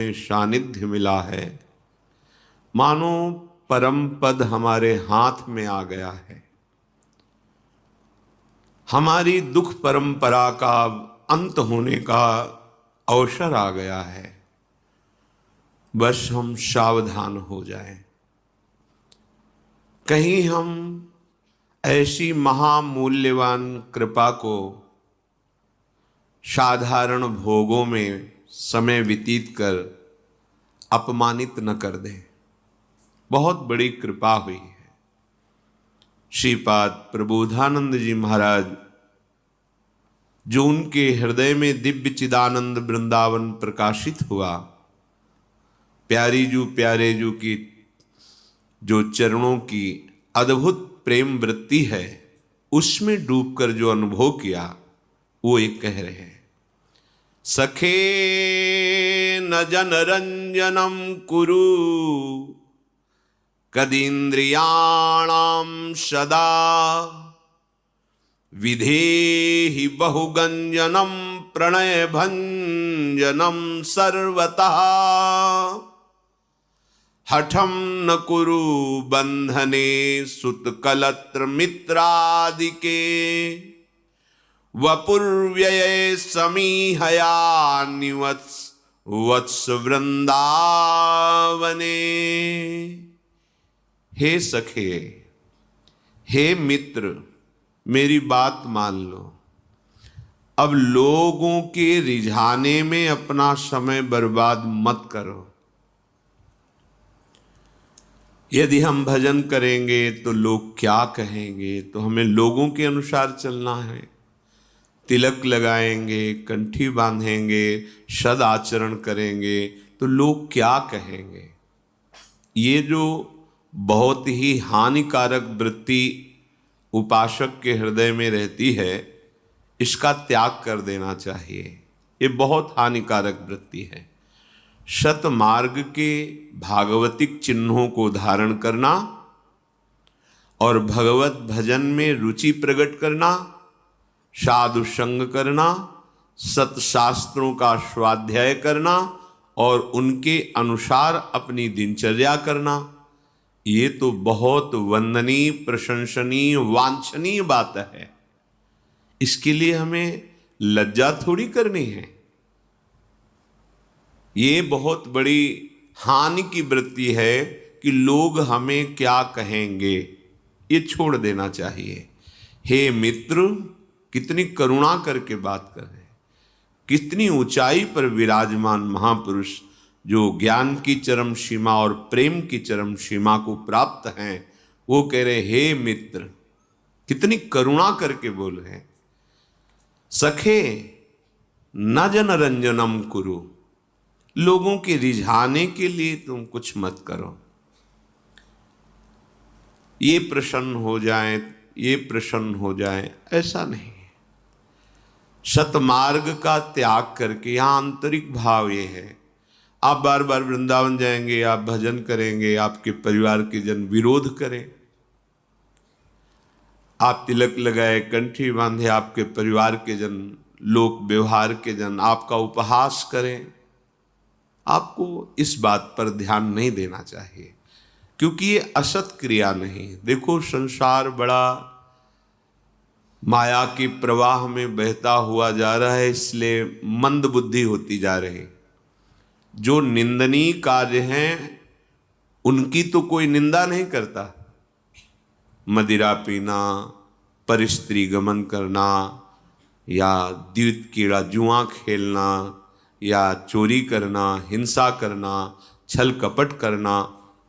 सानिध्य मिला है, मानो परम पद हमारे हाथ में आ गया है। हमारी दुख परंपरा का अंत होने का अवसर आ गया है। बस हम सावधान हो जाएं, कहीं हम ऐसी महामूल्यवान कृपा को साधारण भोगों में समय व्यतीत कर अपमानित न कर दें। बहुत बड़ी कृपा हुई है। श्रीपाद प्रबोधानंद जी महाराज, जो उनके हृदय में दिव्य चिदानंद वृंदावन प्रकाशित हुआ, प्यारे जू की जो चरणों की अद्भुत प्रेम वृत्ति है, उसमें डूबकर जो अनुभव किया, वो एक कह रहे हैं, सखे न जनरंजनम कुरु कदीन्द्रियाणाम सदा विधेहि बहुगंजनम प्रणय भंजनम सर्वतः हठम न कुरु बंधने सुतकलत्र मित्रादिके वपुर्व्यये समीहया निवत्स वत्स वृंदावने। हे सखे, हे मित्र, मेरी बात मान लो। अब लोगों के रिझाने में अपना समय बर्बाद मत करो। यदि हम भजन करेंगे तो लोग क्या कहेंगे, तो हमें लोगों के अनुसार चलना है। तिलक लगाएंगे, कंठी बांधेंगे, सद आचरण करेंगे, तो लोग क्या कहेंगे। ये जो बहुत ही हानिकारक वृत्ति उपासक के हृदय में रहती है, इसका त्याग कर देना चाहिए। ये बहुत हानिकारक वृत्ति है। सतमार्ग के भागवतिक चिन्हों को धारण करना और भगवत भजन में रुचि प्रकट करना, साधु संग करना, सतशास्त्रों का स्वाध्याय करना और उनके अनुसार अपनी दिनचर्या करना, ये तो बहुत वंदनीय, प्रशंसनीय, वांछनीय बात है। इसके लिए हमें लज्जा थोड़ी करनी है। ये बहुत बड़ी हानि की वृत्ति है कि लोग हमें क्या कहेंगे, ये छोड़ देना चाहिए। हे मित्र, कितनी करुणा करके बात कर रहे हैं। कितनी ऊंचाई पर विराजमान महापुरुष, जो ज्ञान की चरम सीमा और प्रेम की चरम सीमा को प्राप्त हैं, वो कह रहे, हे मित्र, कितनी करुणा करके बोल रहे हैं। सखे न जनरंजनम कुरु, लोगों के रिझाने के लिए तुम कुछ मत करो। ये प्रसन्न हो जाए, ये प्रसन्न हो जाए, ऐसा नहीं। सतमार्ग का त्याग करके, यहाँ आंतरिक भाव ये है। आप बार बार वृंदावन जाएंगे, आप भजन करेंगे, आपके परिवार के जन विरोध करें। आप तिलक लगाए, कंठी बांधे, आपके परिवार के जन, लोक व्यवहार के जन आपका उपहास करें। आपको इस बात पर ध्यान नहीं देना चाहिए, क्योंकि ये असत क्रिया नहीं। देखो, संसार बड़ा माया के प्रवाह में बहता हुआ जा रहा है, इसलिए मंद बुद्धि होती जा रही। जो निंदनीय कार्य हैं, उनकी तो कोई निंदा नहीं करता। मदिरा पीना, परस्त्री गमन करना, या द्वित कीड़ा जुआ खेलना, या चोरी करना, हिंसा करना, छल कपट करना,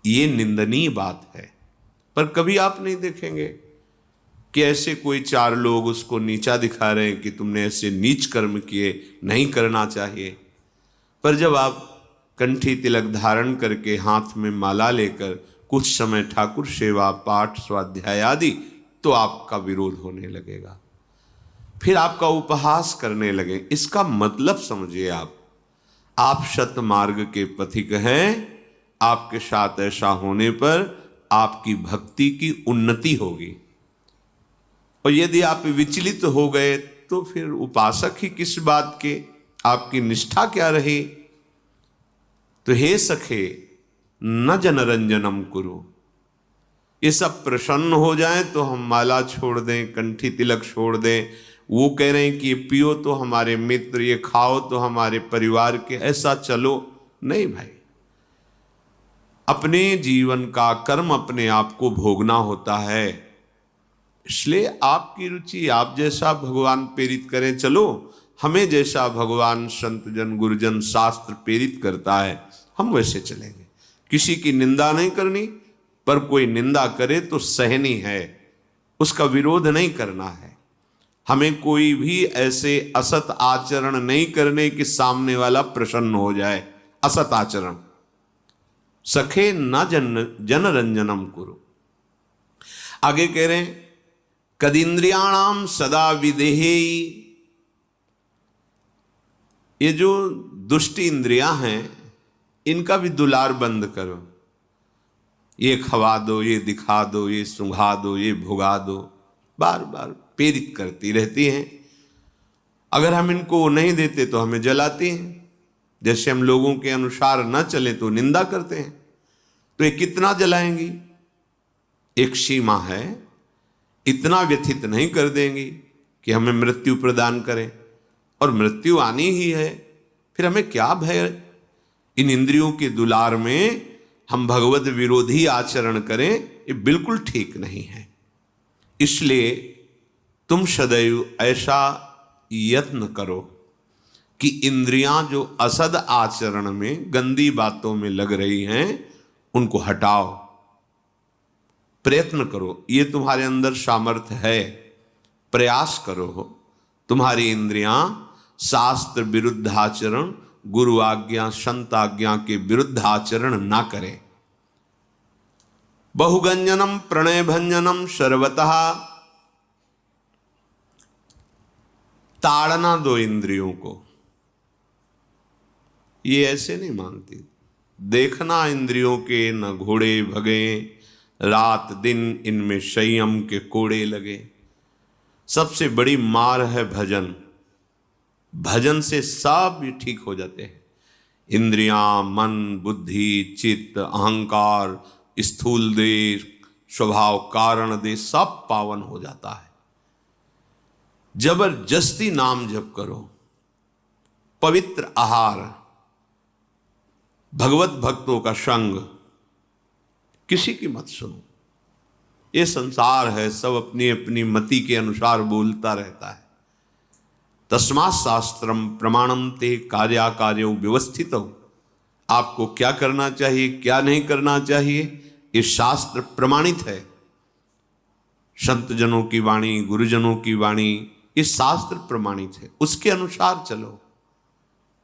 ये निंदनीय बात है। पर कभी आप नहीं देखेंगे कि ऐसे कोई चार लोग उसको नीचा दिखा रहे हैं कि तुमने ऐसे नीच कर्म किए, नहीं करना चाहिए। पर जब आप कंठी तिलक धारण करके, हाथ में माला लेकर कुछ समय ठाकुर सेवा, पाठ, स्वाध्याय आदि, तो आपका विरोध होने लगेगा, फिर आपका उपहास करने लगे। इसका मतलब समझिए। आप सतमार्ग के पथिक हैं। आपके साथ ऐसा होने पर आपकी भक्ति की उन्नति होगी। और यदि आप विचलित हो गए तो फिर उपासक ही किस बात के, आपकी निष्ठा क्या रही। तो हे सखे न जनरंजनम कुरु, ये सब प्रसन्न हो जाए तो हम माला छोड़ दें, कंठी तिलक छोड़ दें। वो कह रहे हैं कि ये पियो तो हमारे मित्र, ये खाओ तो हमारे परिवार के, ऐसा चलो नहीं भाई। अपने जीवन का कर्म अपने आप को भोगना होता है। इसलिए आपकी रुचि, आप जैसा भगवान प्रेरित करें चलो, हमें जैसा भगवान संत जन गुरुजन शास्त्र प्रेरित करता है हम वैसे चलेंगे। किसी की निंदा नहीं करनी, पर कोई निंदा करे तो सहनी है, उसका विरोध नहीं करना है। हमें कोई भी ऐसे असत आचरण नहीं करने कि सामने वाला प्रसन्न हो जाए, असत आचरण। सखे न जनरंजनम कुरु। आगे कह रहे हैं कदिंद्रियाणाम सदा विदेहेयी। ये जो दुष्ट इंद्रियां हैं इनका भी दुलार बंद करो। ये खवा दो, ये दिखा दो, ये सुंघा दो, ये भुगा दो, बार बार प्रेरित करती रहती हैं। अगर हम इनको नहीं देते तो हमें जलाती हैं। जैसे हम लोगों के अनुसार न चले तो निंदा करते हैं। तो ये कितना जलाएंगी? एक सीमा है, इतना व्यथित नहीं कर देंगी कि हमें मृत्यु प्रदान करें, और मृत्यु आनी ही है, फिर हमें क्या भय? इन इंद्रियों के दुलार में हम भगवत विरोधी आचरण करें, ये बिल्कुल ठीक नहीं है। इसलिए तुम सदैव ऐसा यत्न करो कि इंद्रियां जो असद आचरण में, गंदी बातों में लग रही हैं, उनको हटाओ, प्रयत्न करो। ये तुम्हारे अंदर सामर्थ्य है, प्रयास करो। तुम्हारी इंद्रियां शास्त्र विरुद्ध आचरण, गुरु आज्ञा संत आज्ञा के विरुद्ध आचरण ना करें। बहुगंजनम प्रणय भंजनम सर्वतः। ताड़ना दो इंद्रियों को, ये ऐसे नहीं मानती। देखना इंद्रियों के न घोड़े भगे, रात दिन इनमें संयम के कोड़े लगे। सबसे बड़ी मार है भजन। भजन से सब ठीक हो जाते हैं। इंद्रियां, मन, बुद्धि, चित्त, अहंकार, स्थूल देह, स्वभाव, कारण देह, सब पावन हो जाता है। जबरदस्ती नाम जप करो, पवित्र आहार, भगवत भक्तों का संग, किसी की मत सुनो। ये संसार है, सब अपनी अपनी मति के अनुसार बोलता रहता है। तस्मात् शास्त्रम प्रमाणम ते कार्याकार्यो व्यवस्थित हो। आपको क्या करना चाहिए, क्या नहीं करना चाहिए, ये शास्त्र प्रमाणित है। संत जनों की वाणी, गुरुजनों की वाणी, ये शास्त्र प्रमाणित है, उसके अनुसार चलो।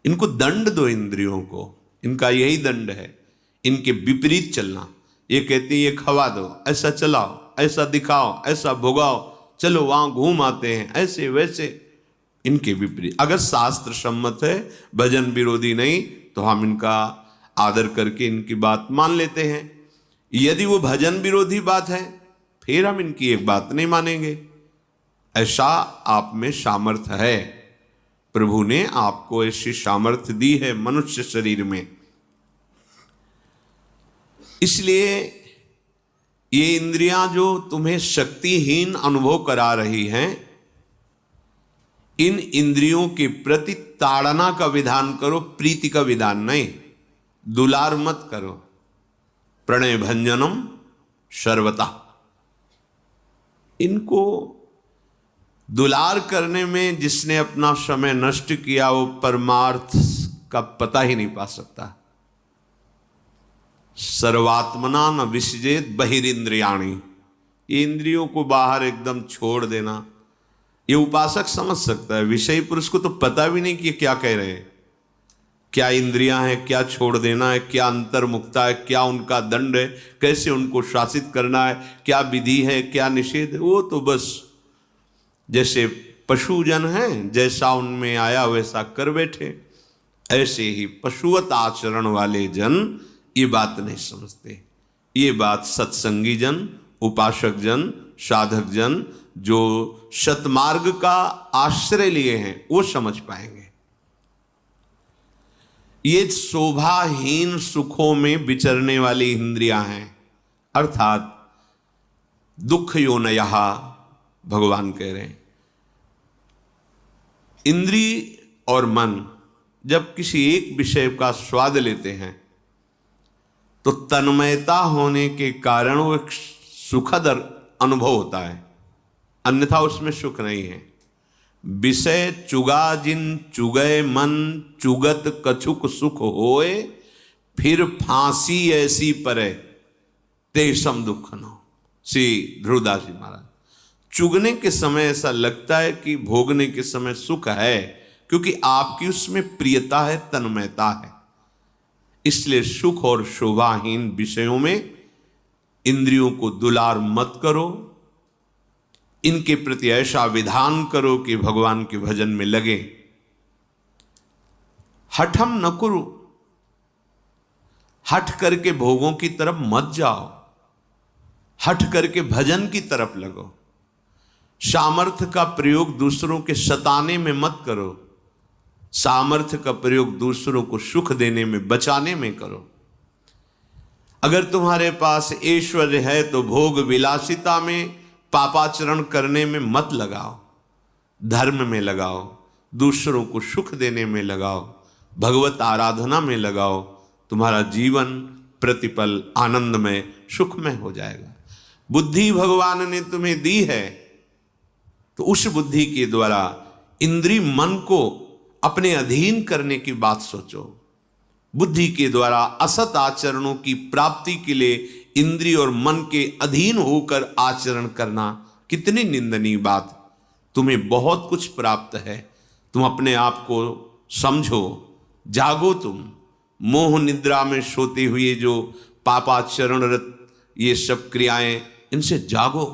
इनको दंड दो, इंद्रियों को, इनका यही दंड है, इनके विपरीत चलना। ये कहती है ये खवा दो, ऐसा चलाओ, ऐसा दिखाओ, ऐसा भोगाओ, चलो वहां घूम आते हैं, ऐसे वैसे, इनके विपरीत। अगर शास्त्र सम्मत है, भजन विरोधी नहीं, तो हम इनका आदर करके इनकी बात मान लेते हैं। यदि वो भजन विरोधी बात है, फिर हम इनकी एक बात नहीं मानेंगे। ऐसा आप में सामर्थ्य है, प्रभु ने आपको ऐसी सामर्थ्य दी है मनुष्य शरीर में। इसलिए ये इंद्रियां जो तुम्हें शक्तिहीन अनुभव करा रही हैं, इन इंद्रियों के प्रति ताड़ना का विधान करो, प्रीति का विधान नहीं। दुलार मत करो। प्रणय भंजनम सर्वता। इनको दुलार करने में जिसने अपना समय नष्ट किया, वो परमार्थ का पता ही नहीं पा सकता। सर्वात्मना न विसजेत बहिरिंद्रियाणि। ये इंद्रियों को बाहर एकदम छोड़ देना, ये उपासक समझ सकता है। विषयी पुरुष को तो पता भी नहीं कि क्या कह रहे हैं, क्या इंद्रियां हैं, क्या छोड़ देना है, क्या अंतर्मुक्ता है, क्या उनका दंड है, कैसे उनको शासित करना है, क्या विधि है, क्या निषेध है। वो तो बस जैसे पशुजन हैं, जैसा उनमें आया वैसा कर बैठे। ऐसे ही पशुवत आचरण वाले जन ये बात नहीं समझते। ये बात सत्संगी जन, उपासक जन, साधक जन जो सतमार्ग का आश्रय लिए हैं वो समझ पाएंगे। ये शोभाहीन सुखों में विचरने वाली इंद्रियां हैं, अर्थात दुख योनयः भगवान कह रहे हैं। इंद्रिय और मन जब किसी एक विषय का स्वाद लेते हैं तो तन्मयता होने के कारण वो एक सुखद अनुभव होता है, अन्यथा उसमें सुख नहीं है। विषय चुगा जिन चुगय मन चुगत कछुक सुख होए, फिर फांसी ऐसी परे तेसम दुख न हो। श्री ध्रुवदास जी महाराज, चुगने के समय ऐसा लगता है कि भोगने के समय सुख है, क्योंकि आपकी उसमें प्रियता है, तन्मयता है। इसलिए सुख और शोभाहीन विषयों में इंद्रियों को दुलार मत करो, इनके प्रति ऐसा विधान करो कि भगवान के भजन में लगे। हठम न करो, हठ करके भोगों की तरफ मत जाओ, हठ करके भजन की तरफ लगो। सामर्थ्य का प्रयोग दूसरों के सताने में मत करो, सामर्थ्य का प्रयोग दूसरों को सुख देने में, बचाने में करो। अगर तुम्हारे पास ऐश्वर्य है तो भोग विलासिता में, पापाचरण करने में मत लगाओ, धर्म में लगाओ, दूसरों को सुख देने में लगाओ, भगवत आराधना में लगाओ। तुम्हारा जीवन प्रतिपल आनंदमय सुखमय हो जाएगा। बुद्धि भगवान ने तुम्हें दी है तो उस बुद्धि के द्वारा इंद्रिय मन को अपने अधीन करने की बात सोचो। बुद्धि के द्वारा असत आचरणों की प्राप्ति के लिए इंद्रिय और मन के अधीन होकर आचरण करना कितनी निंदनीय बात। तुम्हें बहुत कुछ प्राप्त है, तुम अपने आप को समझो, जागो। तुम मोह निद्रा में सोते हुए जो पापाचरणरत ये सब क्रियाएं, इनसे जागो।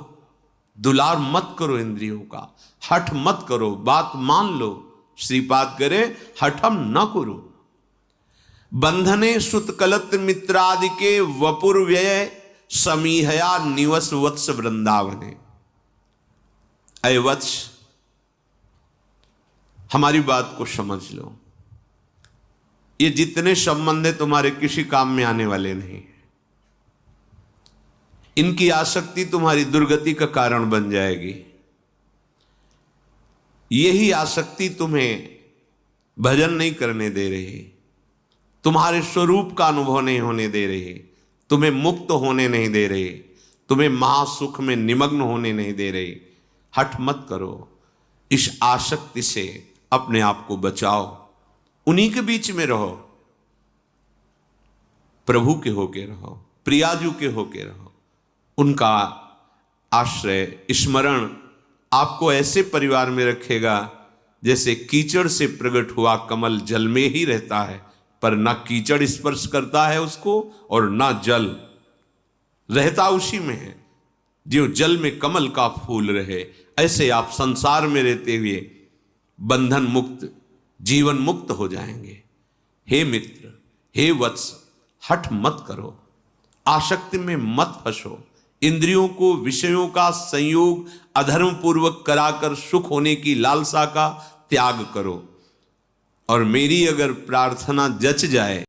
दुलार मत करो इंद्रियों का, हठ मत करो, बात मान लो। श्रीपाद करे हठम न करो। बंधने सुतकलत्र मित्रादि के वपुर व्यय समीहया निवस वत्स वृंदावने। अय वत्स, हमारी बात को समझ लो। ये जितने संबंध है तुम्हारे किसी काम में आने वाले नहीं। इनकी आसक्ति तुम्हारी दुर्गति का कारण बन जाएगी। यही आसक्ति तुम्हें भजन नहीं करने दे रही, तुम्हारे स्वरूप का अनुभव नहीं होने दे रही, तुम्हें मुक्त होने नहीं दे रही, तुम्हें महासुख में निमग्न होने नहीं दे रही। हठ मत करो, इस आसक्ति से अपने आप को बचाओ। उन्हीं के बीच में रहो, प्रभु के होके रहो, प्रियाजू के होके रहो। उनका आश्रय स्मरण आपको ऐसे परिवार में रखेगा जैसे कीचड़ से प्रकट हुआ कमल जल में ही रहता है, पर ना कीचड़ स्पर्श करता है उसको और ना जल, रहता उसी में है। जो जल में कमल का फूल रहे, ऐसे आप संसार में रहते हुए बंधन मुक्त, जीवन मुक्त हो जाएंगे। हे मित्र, हे वत्स, हठ मत करो, आसक्ति में मत फंसो। इंद्रियों को विषयों का संयोग अधर्म पूर्वक कराकर सुख होने की लालसा का त्याग करो। और मेरी अगर प्रार्थना जच जाए